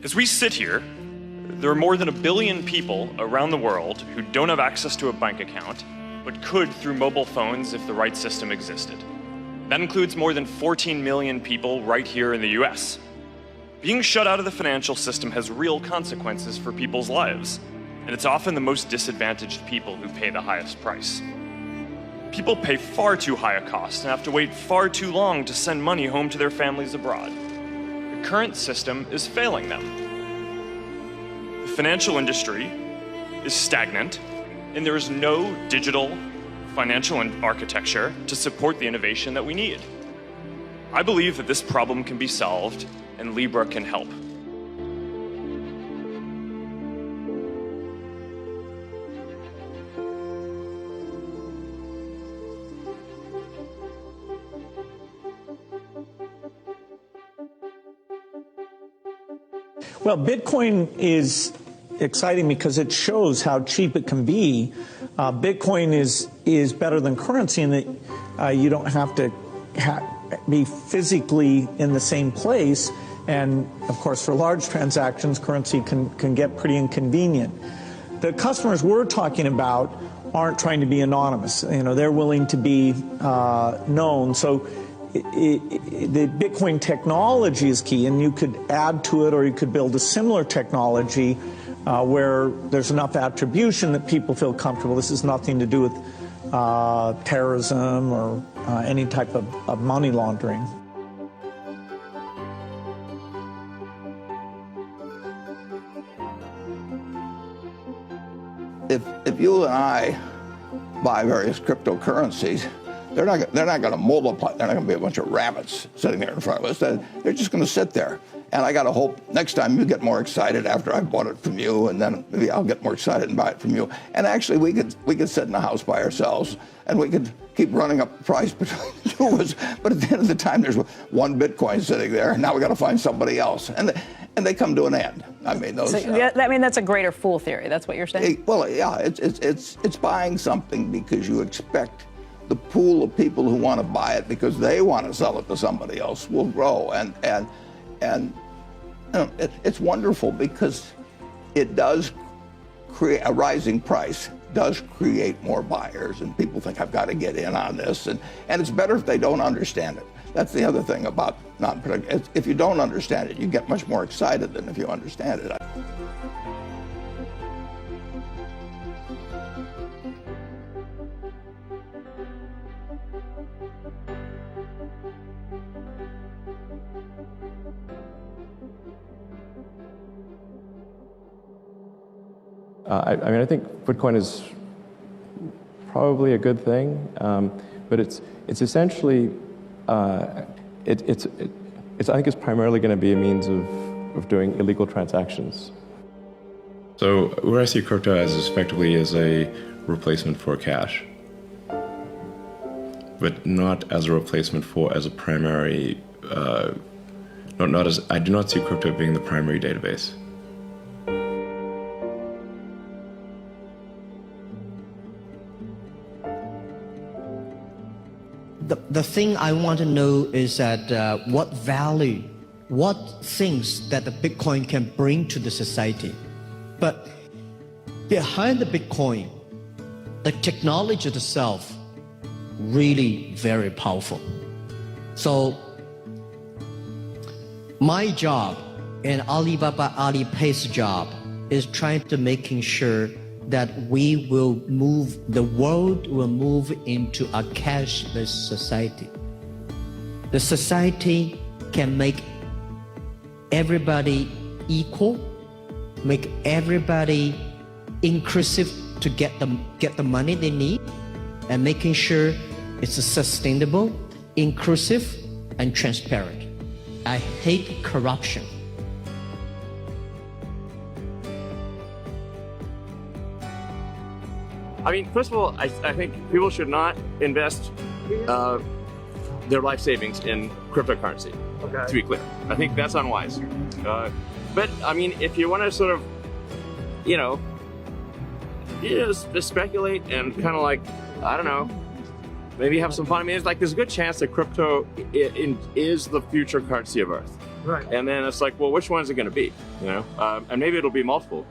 As we sit here, there are more than 1 billion people around the world who don't have access to a bank account, but could through mobile phones if the right system existed. That includes more than 14 million people right here in the US. Being shut out of the financial system has real consequences for people's lives, and it's often the most disadvantaged people who pay the highest price. People pay far too high a cost and have to wait far too long to send money home to their families abroad. The current system is failing them. The financial industry is stagnant, and there is no digital financial architecture to support the innovation that we need. I believe that this problem can be solved, and Libra can help. Well, Bitcoin is exciting because it shows how cheap it can be. Bitcoin is better than currency in that you don't have to be physically in the same place. And of course, for large transactions, currency can get pretty inconvenient. The customers we're talking about aren't trying to be anonymous. You know, they're willing to be known. So the Bitcoin technology is key, and you could add to it, or you could build a similar technology where there's enough attribution that people feel comfortable. This has nothing to do with terrorism or any type of money laundering. If you and I buy various cryptocurrencies, they're not going to multiply. They're not going to be a bunch of rabbits sitting there in front of us. They're just going to sit there. And I got to hope next time you get more excited after I've bought it from you, and then maybe I'll get more excited and buy it from you. And actually, we could sit in the house by ourselves, and we could keep running up the price between the two of us. But at the end of the time, there's one Bitcoin sitting there, and now we got to find somebody else. And they come to an end. I mean, those. So, that's a greater fool theory. That's what you're saying. Well, yeah, it's buying something because you expect the pool of people who want to buy it because they want to sell it to somebody else will grow, and you know, it's wonderful because it does create a rising price. Does create more buyers, and people think I've got to get in on this, and it's better if they don't understand it. That's the other thing about non-predictable. If you don't understand it, you get much more excited than if you understand it. I think Bitcoin is probably a good thing, but it's essentially I think it's primarily going to be a means of doing illegal transactions. So where I see crypto as effectively as a replacement for cash, but not as a replacement for as a primary. Not as I do not see crypto being the primary database. The thing I want to know is that what value, what things that the Bitcoin can bring to the society. But behind the Bitcoin, the technology itself, really very powerful. So my job and Alibaba Alipay's job is trying to making sure that we will move, the world will move into a cashless society. The society can make everybody equal, make everybody inclusive to get the money they need, and making sure it's sustainable, inclusive, and transparent. I hate corruption. I mean, first of all, I think people should not invest their life savings in cryptocurrency, to be clear. I think that's unwise. But, I mean, if you want to sort of, just speculate and kind of like, I don't know, maybe have some fun. I mean, there's a good chance that crypto is the future currency of Earth. And then it's like, well, which one is it going to be? You know, and maybe it'll be multiple.